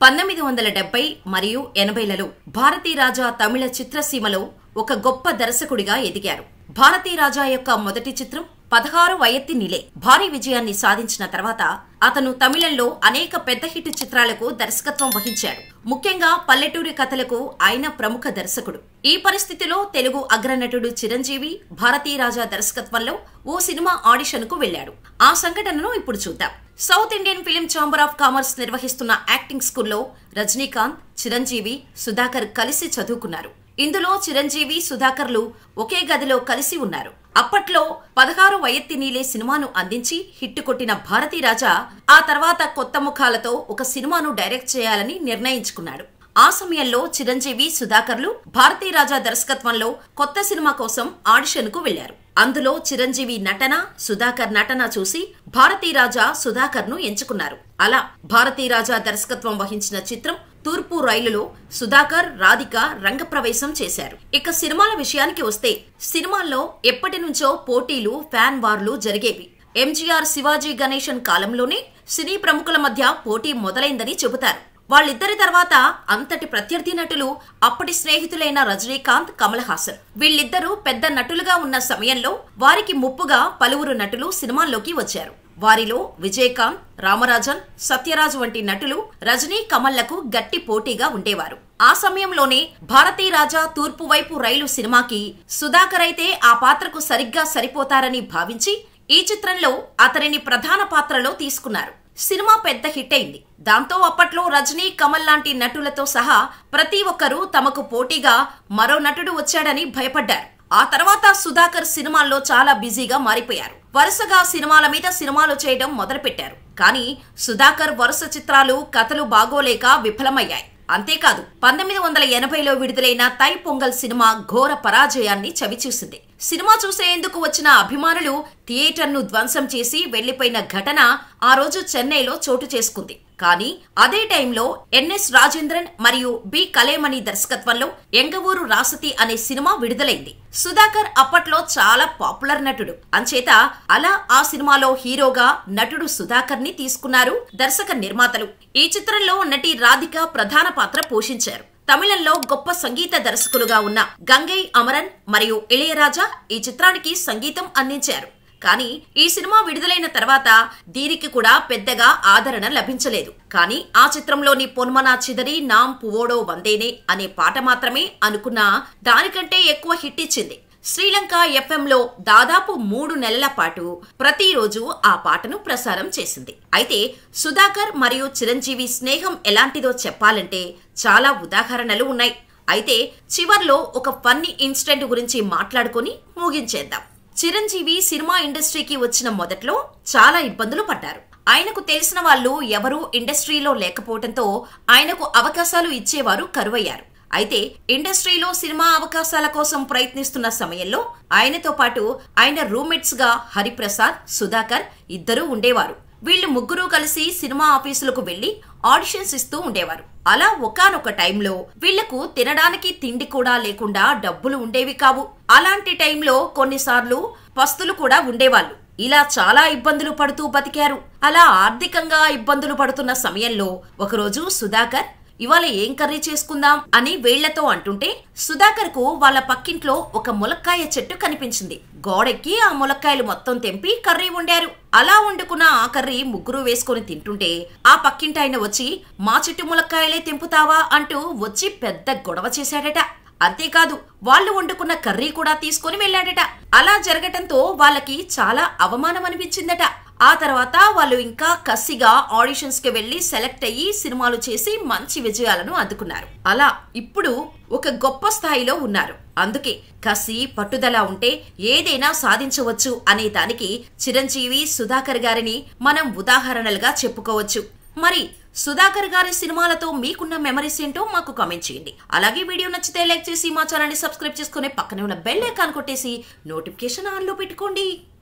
1970 మరియు 80లలో భారతీరాజా తమిళ చిత్రసీమలో ఒక గొప్ప దర్శకుడిగా ఎదిగారు. భారతీరాజా యొక్క మొదటి చిత్రం 16 వయత్తి నిలే భారీ విజయాన్ని సాధించిన తర్వాత అతను తమిళంలో అనేక పెద్ద హిట్ చిత్రాలకు దర్శకత్వం వహించాడు. ముఖ్యంగా పల్లెటూరి కథలకు ఆయన ప్రముఖ దర్శకుడు. ఈ పరిస్థితిలో తెలుగు అగ్రనటుడు చిరంజీవి భారతీరాజా దర్శకత్వంలో ఓ సినిమా ఆడిషన్ కు వెళ్లాడు. ఆ సంఘటనను ఇప్పుడు చూద్దాం. South Indian film chamber of commerce నిర్వహిస్తున్న యాక్టింగ్ స్కూల్లో రజనీకాంత్, చిరంజీవి, సుధాకర్ కలిసి చదువుకున్నారు. ఇందులో చిరంజీవి, సుధాకర్లు ఒకే గదిలో కలిసి ఉన్నారు. అప్పట్లో 16 వయత్తి నీలే సినిమాను అందించి హిట్ కొట్టిన భారతీరాజా ఆ తర్వాత కొత్త ముఖాలతో ఒక సినిమాను డైరెక్ట్ చేయాలని నిర్ణయించుకున్నాడు. ఆ సమయంలో చిరంజీవి, సుధాకర్లు భారతీరాజా దర్శకత్వంలో కొత్త సినిమా కోసం ఆడిషన్ కు వెళ్లారు. అందులో చిరంజీవి నటన, సుధాకర్ నటన చూసి భారతీరాజా సుధాకర్ ను ఎంచుకున్నారు. అలా భారతీరాజా దర్శకత్వం వహించిన చిత్రం తూర్పు రైలులో సుధాకర్, రాధిక రంగప్రవేశం చేశారు. ఇక సినిమాల విషయానికి వస్తే సినిమాల్లో ఎప్పటి నుంచో పోటీలు, ఫ్యాన్ వార్లు జరిగేవి. ఎంజీఆర్, శివాజీ గణేశన్ కాలంలోనే సినీ ప్రముఖుల మధ్య పోటీ మొదలైందని చెబుతారు. వాళ్ళిద్దరి తర్వాత అంతటి ప్రత్యర్థి నటులు అప్పటి స్నేహితులైన రజనీకాంత్, కమల్ హాసన్. వీళ్ళిద్దరూ పెద్ద నటులుగా ఉన్న సమయంలో వారికి ముప్పుగా పలువురు నటులు సినిమాల్లోకి వచ్చారు. వారిలో విజయకాంత్, రామరాజన్, సత్యరాజ్ వంటి నటులు రజనీ, కమల్లకు గట్టి పోటీగా ఉండేవారు. ఆ సమయంలోనే భారతీరాజా తూర్పు వైపు రైలు సినిమాకి సుధాకర్ అయితే ఆ పాత్రకు సరిగ్గా సరిపోతారని భావించి ఈ చిత్రంలో అతనిని ప్రధాన పాత్రలో తీసుకున్నారు. సినిమా పెద్ద హిట్ అయింది. దాంతో అప్పట్లో రజనీ, కమల్ లాంటి నటులతో సహా ప్రతి ఒక్కరూ తమకు పోటీగా మరో నటుడు వచ్చాడని భయపడ్డారు. ఆ తర్వాత సుధాకర్ సినిమాల్లో చాలా బిజీగా మారిపోయారు. వరుసగా సినిమాల మీద సినిమాలు చేయడం మొదలుపెట్టారు. కానీ సుధాకర్ వరుస చిత్రాలు, కథలు బాగోలేక విఫలమయ్యాయి. అంతేకాదు 1980లో విడుదలైన తై పొంగల్ సినిమా ఘోర పరాజయాన్ని చవిచూసింది. సినిమా చూసేందుకు వచ్చిన అభిమానులు థియేటర్ను ధ్వంసం చేసి వెళ్లిపోయిన ఘటన ఆ రోజు చెన్నైలో చోటు చేసుకుంది. కానీ అదే టైంలో ఎన్ఎస్ రాజేంద్రన్ మరియు బి కలేమణి దర్శకత్వంలో ఎంగవూరు రాసతి అనే సినిమా విడుదలైంది. సుధాకర్ అప్పట్లో చాలా పాపులర్ నటుడు. అంచేత అలా ఆ సినిమాలో హీరోగా నటుడు సుధాకర్ ని తీసుకున్నారు దర్శక నిర్మాతలు. ఈ చిత్రంలో నటి రాధిక ప్రధాన పాత్ర పోషించారు. తమిళంలో గొప్ప సంగీత దర్శకులుగా ఉన్న గంగై అమరన్ మరియు ఇళయరాజా ఈ చిత్రానికి సంగీతం అందించారు. కానీ ఈ సినిమా విడుదలైన తర్వాత దీనికి కూడా పెద్దగా ఆదరణ లభించలేదు. కానీ ఆ చిత్రంలోని పొన్మనా చిదరి నామ్ పువోడో వందేనే అనే పాట మాత్రమే అనుకున్న దానికంటే ఎక్కువ హిట్ ఇచ్చింది. శ్రీలంక ఎఫ్ఎంలో దాదాపు 3 నెలల పాటు ప్రతిరోజు ఆ పాటను ప్రసారం చేసింది. అయితే సుధాకర్ మరియు చిరంజీవి స్నేహం ఎలాంటిదో చెప్పాలంటే చాలా ఉదాహరణలు ఉన్నాయి. అయితే చివర్లో ఒక ఫన్నీ ఇన్సిడెంట్ గురించి మాట్లాడుకుని ముగించేద్దాం. చిరంజీవి సినిమా ఇండస్ట్రీకి వచ్చిన మొదట్లో చాలా ఇబ్బందులు పడ్డారు. ఆయనకు తెలిసిన వాళ్ళు ఎవరూ ఇండస్ట్రీలో లేకపోవడంతో ఆయనకు అవకాశాలు ఇచ్చేవారు కరువయ్యారు. అయితే ఇండస్ట్రీలో సినిమా అవకాశాల కోసం ప్రయత్నిస్తున్న సమయంలో ఆయనతో పాటు ఆయన రూమ్మేట్స్ గా హరిప్రసాద్, సుధాకర్ ఇద్దరూ ఉండేవారు. వీళ్ళు ముగ్గురు కలిసి సినిమా ఆఫీసులకు వెళ్లి ఆడిషన్స్ ఇస్తూ ఉండేవారు. అలా ఒకానొక టైంలో వీళ్లకు తినడానికి తిండి కూడా లేకుండా డబ్బులు ఉండేవి కావు. అలాంటి టైంలో కొన్నిసార్లు పస్తులు కూడా ఉండేవాళ్ళు. ఇలా చాలా ఇబ్బందులు పడుతూ బతికారు. అలా ఆర్థికంగా ఇబ్బందులు పడుతున్న సమయంలో ఒకరోజు సుధాకర్ ఇవాళ ఏం కర్రీ చేసుకుందాం అని వేళ్లతో అంటుంటే సుధాకర్ కు వాళ్ళ పక్కింట్లో ఒక ములక్కాయ చెట్టు కనిపించింది. గోడెక్కి ఆ ములక్కాయలు మొత్తం తెంపి కర్రీ వండారు. అలా వండుకున్న ఆ కర్రీ ముగ్గురు వేసుకుని తింటుంటే ఆ పక్కింటాయన వచ్చి మా చెట్టు ములక్కాయలే తెంపుతావా అంటూ వచ్చి పెద్ద గొడవ చేశాడట. అంతేకాదు వాళ్ళు వండుకున్న కర్రీ కూడా తీసుకుని వెళ్లాడట. అలా జరగటంతో వాళ్ళకి చాలా అవమానం అనిపించిందట. ఆ తర్వాత వాళ్ళు ఇంకా కసిగా ఆడిషన్స్ కి వెళ్లి సెలెక్ట్ అయ్యి సినిమాలు చేసి మంచి విజయాలను అందుకున్నారు. అలా ఇప్పుడు ఒక గొప్ప స్థాయిలో ఉన్నారు. అందుకే కసి, పట్టుదల ఉంటే ఏదైనా సాధించవచ్చు అనే దానికి చిరంజీవి, సుధాకర్ గారిని మనం ఉదాహరణలుగా చెప్పుకోవచ్చు. మరి సుధాకర్ గారి సినిమాలతో మీకున్న మెమరీస్ ఏంటో మాకు కామెంట్ చేయండి. అలాగే వీడియో నచ్చితే లైక్ చేసి మా ఛానల్ ని సబ్స్క్రైబ్ చేసుకుని పక్కనే ఉన్న బెల్ ఐకాన్ కొట్టేసి నోటిఫికేషన్ ఆన్ లో పెట్టుకోండి.